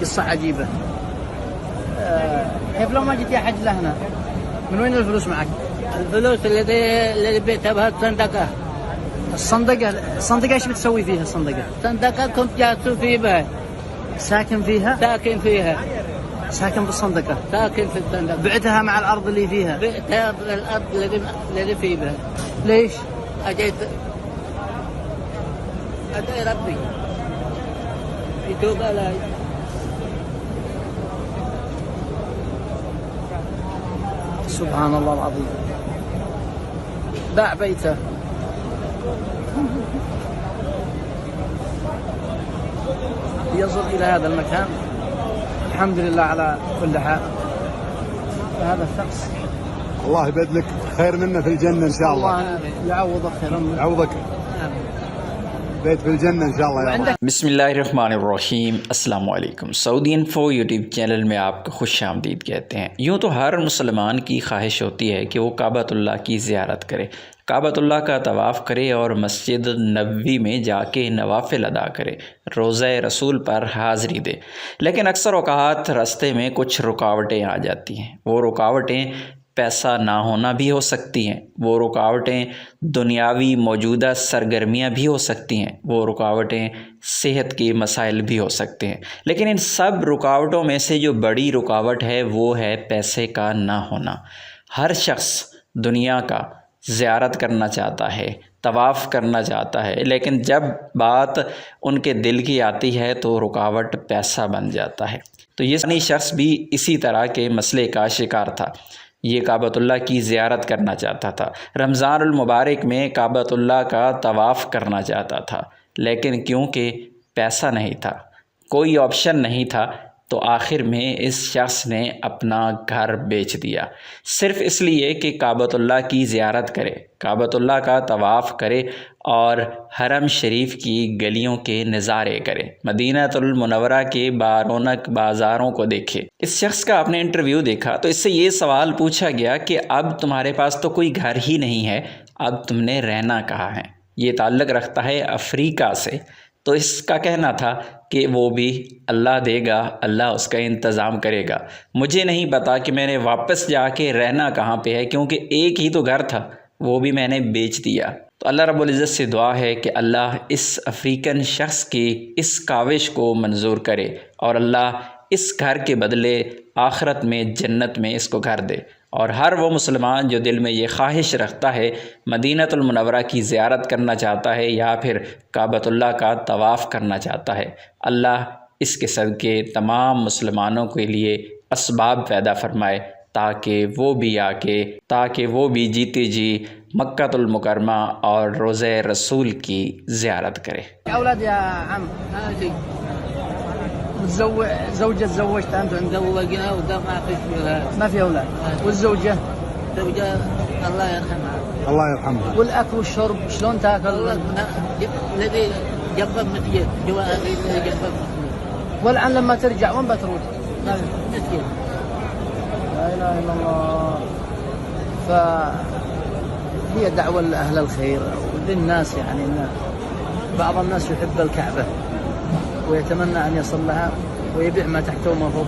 قصة عجيبة. كيف لو ما جيت يا حج لهنا؟ من وين الفلوس معك؟ الفلوس اللي بيتها بها الصندقة. الصندقة ايش بتسوي فيها الصندقة؟ الصندقة كنت جالس في بها. ساكن فيها؟ ساكن فيها. ساكن بالصندقة؟ ساكن في الصندقة. بعتها مع الأرض اللي فيها؟ بعتها الأرض اللي في بها. ليش؟ أجيت ربي يتوب علي. سبحان الله العظيم. باع بيته. يصل إلى هذا المكان. الحمد لله على كل حال. هذا الشخص الله يبدلك خير منه في الجنة إن شاء الله. الله يعوضك خيرا منه. يعوضك بيت في الجنة إن شاء الله. बिस्मिल्लाहिर्रहमानिर्रहीम अस्सलाम वालेकुम। सऊदी इन्फो यूट्यूब चैनल में आपको खुश आमदीद कहते हैं। यूँ तो हर मुसलमान की ख्वाहिश होती है कि वो काबतुल्लाह की ज़ियारत करे, काबतुल्लाह का तवाफ़ करे और मस्जिद नबवी में जाके नवाफिल अदा करे, रोज़ा रसूल पर हाज़री दे। लेकिन अक्सर औक़ात रास्ते में कुछ रुकावटें आ जाती हैं। वो रुकावटें पैसा ना होना भी हो सकती हैं, वो रुकावटें दुनियावी मौजूदा सरगर्मियाँ भी हो सकती हैं, वो रुकावटें सेहत के मसाइल भी हो सकते हैं। लेकिन इन सब रुकावटों में से जो बड़ी रुकावट है वो है पैसे का ना होना। हर शख्स दुनिया का ज़ियारत करना चाहता है, तवाफ़ करना चाहता है, लेकिन जब बात उनके दिल की आती है तो रुकावट पैसा बन जाता है। तो ये शख्स भी इसी तरह के मसले का शिकार था। ये काबतुल्लाह की ज़ियारत करना चाहता था, रमज़ानुल मुबारक में काबतुल्लाह का तवाफ़ करना चाहता था, लेकिन क्योंकि पैसा नहीं था, कोई ऑप्शन नहीं था, तो आखिर में इस शख्स ने अपना घर बेच दिया, सिर्फ़ इसलिए कि काबतुल्लाह की ज़ियारत करे, काबतुल्लाह का तवाफ़ करे और हरम शरीफ की गलियों के नज़ारे करे, मदीनातुल मुनव्वरा के बारौनक बाज़ारों को देखे। इस शख्स का आपने इंटरव्यू देखा तो इससे ये सवाल पूछा गया कि अब तुम्हारे पास तो कोई घर ही नहीं है, अब तुमने रहना कहाँ है। ये ताल्लुक़ रखता है अफ्रीका से। तो इसका कहना था कि वो भी अल्लाह देगा, अल्लाह उसका इंतज़ाम करेगा। मुझे नहीं पता कि मैंने वापस जाके रहना कहाँ पे है, क्योंकि एक ही तो घर था, वो भी मैंने बेच दिया। तो अल्लाह रब्बुल इज़्ज़त से दुआ है कि अल्लाह इस अफ्रीकन शख्स की इस काविश को मंजूर करे और अल्लाह इस घर के बदले आखिरत में जन्नत में इसको घर दे। और हर वो मुसलमान जो दिल में ये ख्वाहिश रखता है, मदीनातुल मुनव्वरा की ज़ियारत करना चाहता है या फिर काबतुल्लाह का तवाफ़ करना चाहता है, अल्लाह इसके सदक़े तमाम मुसलमानों के लिए असबाब पैदा फरमाए ताकि वो भी जीते जी मक्कातुल मुकर्रमा और रोज़े रसूल की ज़ियारत करे। زوجة تزوجت أنت؟ زوجنا وده ما في أولاد. والزوجة؟ زوجة الله يرحمها. الله يرحمها. والأكل والشرب شلون تاكل؟ الذي جنبك مسجد جنبك. والآن لما ترجع وين بتروح؟ مسجد. لا إله إلا الله. فهي دعوة لأهل الخير وللناس، يعني إن بعض الناس يحب الكعبة ويتمنى أن يصل لها ويبيع ما تحته وما فوق.